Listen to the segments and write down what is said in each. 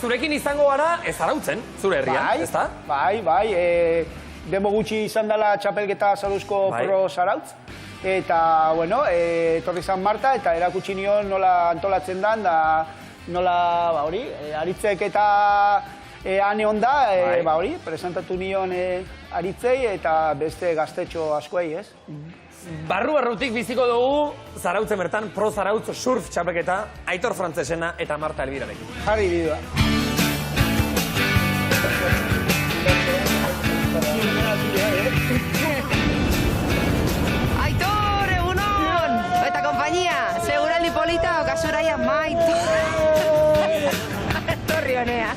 Zurekin izango gara ez Zarautzen, zure herrian, ezta? Bai, demo gutxi izan dela txapelketa Zaruzko Pro Zarautz. Eta, bueno, etorri zan Marta eta erakutsi nion nola antolatzen dan, da nola, hori, Aritzek eta ane honda, hori, presentatu nion Aritzei eta beste gaztetxo askoei, ez? Barru-barrutik biziko dugu Zarautzen bertan Pro Zarautz surf txapelketa Aitor Frantzesena eta Marta Elbirarekin. Jarri bidea. Aitor, egunon! Eta kompainia, seguraldi polita okazuraia maitu. Torri honea.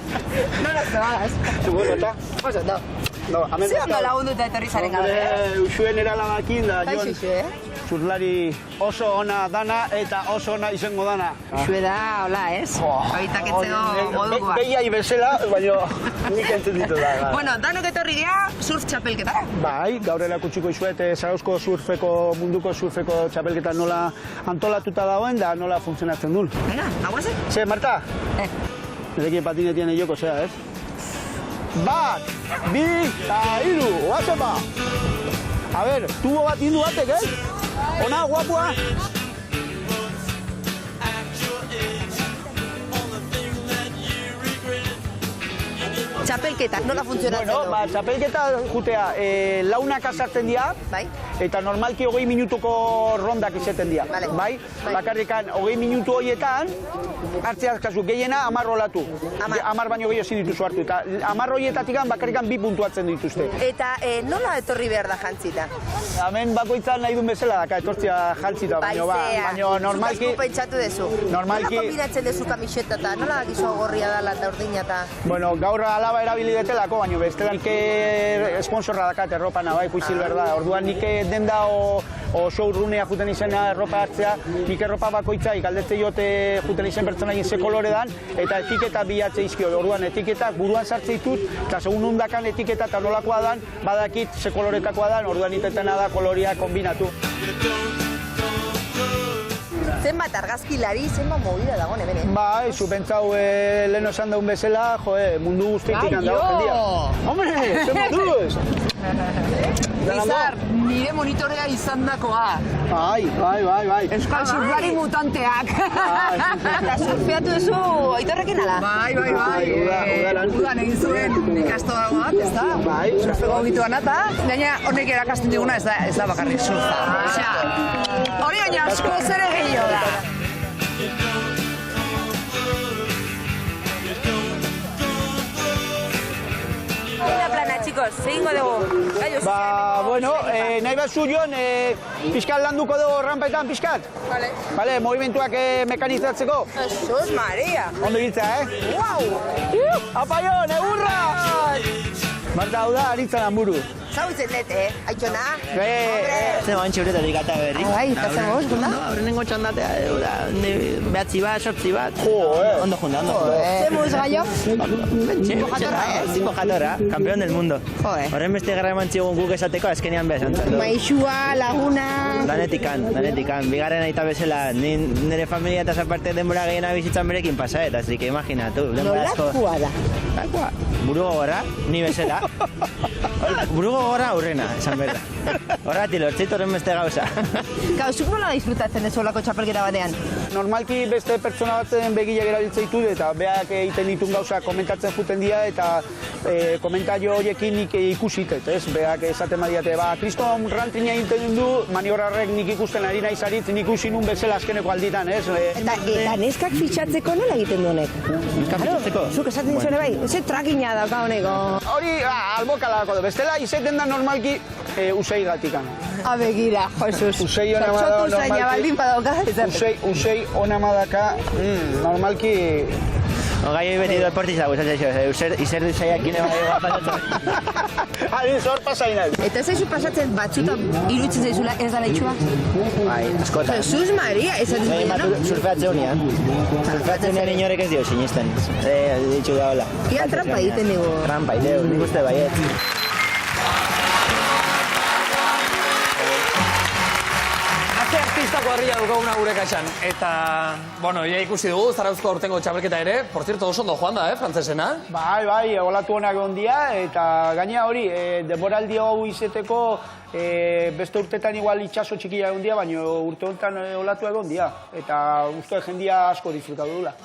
Nola zebagaz? Bueno, eta? Oso, no. Ze ondo lagunduta etorri zaren gabe, Usuen eralabakin da, Jon. Xixue, Zurlari oso ona dana eta oso ona izango dana. Xue da, hola, ez? Oitak etzego modukoa. Behiai bezala, baina nik entenditu da. Bueno, danok etorri gea, surf txapelketa. Bai, gaur erakutsiko izuet Zarauzko munduko surfeko txapelketa nola antolatuta dagoen da nola funtzionatzen duen. Venga, aguazen? Ze, Marta? Nerekin patinetien eioko, zera, ez? Bat, bi, eta hiru, oazen ba! A ber, tubo bat indu batek, ez? Ona, guapua? Txapelketa, nola funtzionatzen du? Bueno, txapelketa jutea, launak azartzen dira, eta normalki 20 minutuko rondak izaten dira. Bai? Bakarrikan 20 minutu horietan, hartzeaz kasu, gehiena 10 olatu. 10 baino gehiago ezin dituzu hartu, eta 10 horietatik bakarrikan 2 puntuatzen dituzte. Eta nola etorri behar da jantzita? Hemen bakoitzan nahi duen bezala daka, etortzia jantzita, baino normalki... Zuk pentsatu dezu. Nola kombinatzen dezu kamiseta eta nola dakizu gorria dala eta urdina eta... Bueno, gaur alaba erabili detelako, baina bestelan esponsorra dakat erropana, bai, Quicksilver da. Orduan nik denda o showroomea juten izena erropa hartzea, nik erropa bakoitza ikaldetze jote juten izen pertsonaien ze kolore dan, eta etiketa bilatze izkio. Orduan etiketak buruan sartze ditut, eta segun undakan etiketa eta nolakoa dan, badakit ze koloretakoa dan, orduan itetena da koloria kombinatu. Zenbat argazkilari, zenbat movida dagoen hemen, eh? Bai, zu pentsau lehen esan daun bezala, mundu guztietik handago jendia. Hombre, zenbat duz! Izar, nire monitorea izan dakoa. Bai. Euskal surflari mutanteak. Eta surfeatu duzu Aitorrekin ala? Bai. Udan egin zuen ikastola bat, ez da? Bai. Surfeko gituan eta, gaina honek erakasten diguna ez da bakarrik surfa. Osea, hori gaina asko zere gehiago da. Plana, chicos, zehingo dugu. Bueno, nahi bat zu Jon, pixkat landuko dugu rampaetan pixkat? Bale, movimentuak mekanizatzeko? Jesus Maria! Ondo gitza, Guau! Apa Jon, egurra! Marta, hau da, aritzan hanburu. Zautzen dut, Aitxona? Zer bantxe horretarik gata berri. Bai, eta zer goz, gunda? Horrenengo txandatea, behatzi bat, sortzi bat. Ondo junda. Zer muz gaio? Tipo jatorra, campeón del mundo. Horren beste gara eman txigun guk esateko, azkenean behar zantzat. Maixua, laguna... Lanetikan. Bigarren aita bezala, nire familia eta zaparte denbora gehiena bizitzan berekin pasa, eta así que imaginatu. Nolakoa da? Buru gogorra, ni bezala. Buru gogorra aurrena, esan berda. Horrati, lortzit horren beste gauza. Zuk nola disfrutatzen ez olako txapelketa batean? Normalki beste pertsona batzen begilak erabiltzen ditu eta beak egiten ditun gauza komentatzen juten dira eta komentario horiekin nik ikusitet, ez? Beak esaten badiate, Kriston rantrina egiten du, maniorrarrek nik ikusten ari nahi zarit, nik ikusi nun bezala azkeneko alditan, ez? Eta neskak fitxatzeko nola egiten du honek? Neskak fitxatzeko? Zuk esaten dizune bai, ze trakina dauka honeko. Hori, albokala dako du. Bestela, izeten da normalki usei gatikan. Begira, Jesus. Usei ona madaka normalki. Zaina baldin badauka. Usei ona madaka, normalki... Gai beti deportista gustatzen izer duzaiak gine bai pasatzen. Adin zor pasainaz. Eta zaizu pasatzen batzutan iruditzen zaizula ez da leitxua? Bai, askotan. Jesus Maria, ez da dizuna? Surfeatze unian. Surfeatze unian inorek ez dio sinisten. Ditxu da hola. Ian trampa egiten dugu. Trampa, nik uste baiet. Ate artistako berria duguna gure kaxan. Eta, bueno, ja ikusi dugu, Zarauzko aurtengo txapelketa ere. Por cierto, oso ondo joan da, frantzesena? Bai, olatu honak egon dira, eta gaina hori, denboraldi hau izeteko beste urtetan igual itxaso txikia egon dira, baina urte honetan olatu egon dira. Eta uste jendia asko disfrutatu dula.